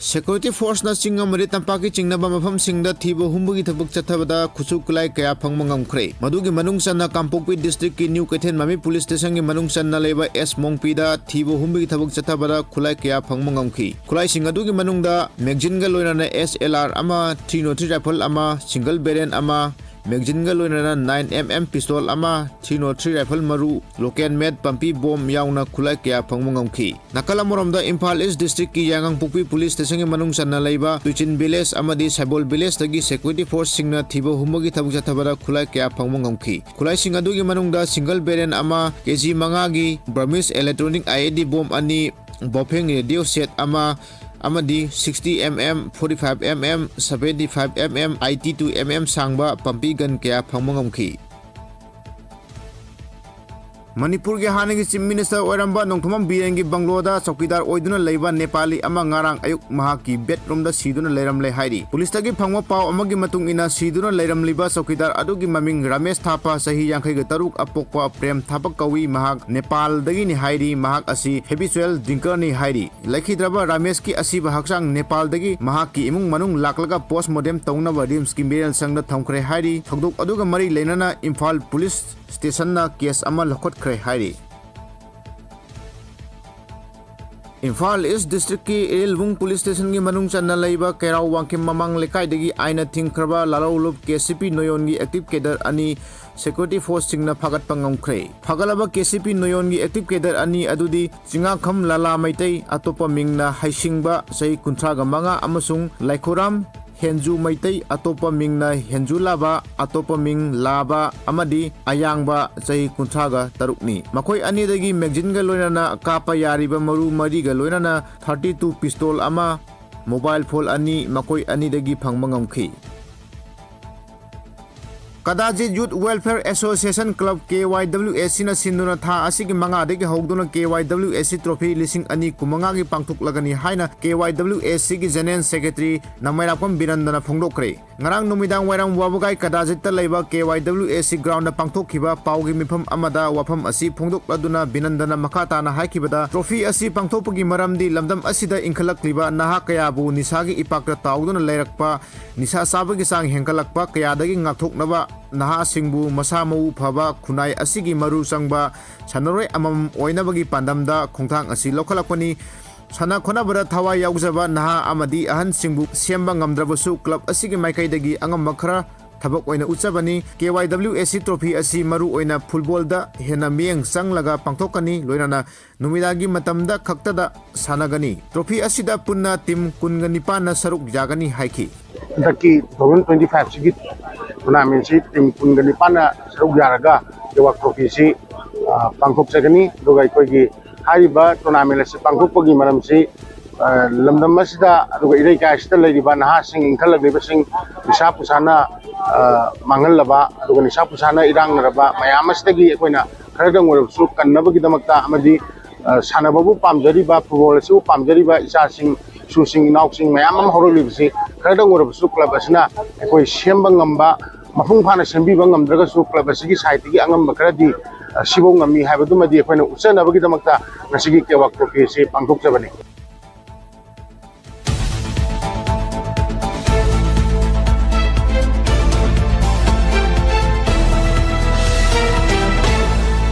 Security force na singa mari tampaki chingna ba mafam singda thibo humbugi thabuk chathabada khusu kulai kaya phangma ngamkhre madugi manungsan na Kampokpi district ki New Kaithen Mami police station gi manungsan na leba S Mongpi da thibo humbugi thabuk chathabada kulai kaya phangma ngamkhi kulai singa dugi manungda magazine ga loina na SLR ama 303 rifle ama single barrel ama magazine ga loina na 9mm pistol ama 303 rifle maru local made pampi bomb yauna kulai kaya phangma ngamkhi nakala moromda Imphal East district ki Yangang Pukpi police station gi manungsan na leba Tuchin village amadi Saibol village tagi security force singna thibo humbugi thabuk chathabada kulai kaya phangma ngamkhi kulai singa dugi manungda single barrel ama kg 5 gi Burmese electronic IED bomb ani bofeng radio set ama amadi 60mm 45mm 75mm 82mm sangba pampi gun kaya phangma ngamkhi Manipur के हाने की chief minister Oramba नोंथमम बीरेंगी बंगलोदा चौकीदार ओइदुना लेबा नेपाली अमा ngarang ayuk mahak ki bedroom da siduna leiramle hairi police तगी फंगवा पाव अमगी मतुंग इना siduna leiramलिबा चौकीदार अदुगी ममिंग रमेश थापा सही 53 अपोकपा प्रेम थापक कवि महक नेपाल दगी नि हाइरी महक असि हेबिचुअल ड्रिंकर नि हाइरी लखिद्रबा रमेश की असिबा हक्सांग नेपाल दगी महक की इमुंग मनुंग लाकलगा पोस्टमार्टम तौनबा रिम्स की मेरल संगदा थमखरे हाइरी थगदुक अदुगा मरी लेनना इम्फाल पुलिस स्टेशन ना केस अमा लखोटखरे हाइरी Imphal East District ki Ilbung Police Station ki manung channa laiba Kerau Wangkim Mamang lekai degi aina thingkraba Lalolup KCP Noyon gi active cadre ani security force singna phagat pangamkhre phagalaba KCP Noyon gi active cadre ani adudi singa kham lala maitai atopa mingna haisingba sei kunthra ga manga amasung Laikhoram Henju Maitai atopa mingna Henju laba atopa ming laba amadi ayangba chai kunthraga tarukni makoi ani dagi magazine ga loinana kapa yariba maru mari ga loinana 32 pistol ama mobile phone ani makoi ani dagi phangma ngamkhi Kadaji Youth Welfare Association Club KYWSC na sinduna tha asigi manga degi hogduna KYWSC trophy lising ani kumanga gi pangthuk lagani haina KYWSC gi general secretary Namairapam Birandana phongdokre ngarang numidang wairang wabugai Kadajit ta leiba KYWSC ground na pangthuk khiba paugi mifam amada wafam asi phongdok laduna Binandana makata na haikibada trophy asi pangthokpagi maramdi lamdam asida inkhalakliba naha kayabu nisagi ipakra tauduna leirakpa nisa sabagi sang hengkalakpa kayadagi ngakthoknaba naha singbu masa mau phaba khunai asigi maru sangba sanaroi amam oinabagi pandamda khongthang asi lokhalakpani sana khonabara thawai yaujaba naha amadi ahan singbu semba ngamdrabasu club asigi maikai angam makhra thabak oina uchabani KYWSC trophy asi maru oina football da hena mieng sanglaga pangthokani loinana numidagi matamda khaktada sanagani trophy asida punna team kungani pana saruk jagani haiki daki 2025 sigi tournament si team kungani pana saruk jaraga dewa trophy si pangthok sagani dogai koigi hariba tournament si pangthokpagi maram si lamdam asida aduga irei ka asida leiriba naha sing inkhalagriba sing bisa pusana mangal laba aduga nisa pusana irang naraba mayam asidagi akoina kharadang warabsu kannabagi damakta amadi sanababu pamjariba football su pamjariba isa sing su sing nauk sing mayam am horolibsi kharadang warabsu club asina akoi semba ngamba mafung phana sembiba ngamdraga su club asigi saitigi angam bakradi sibong ngami haibadumadi akoina usanabagi damakta nasigi kewak trophy si pangthok jabani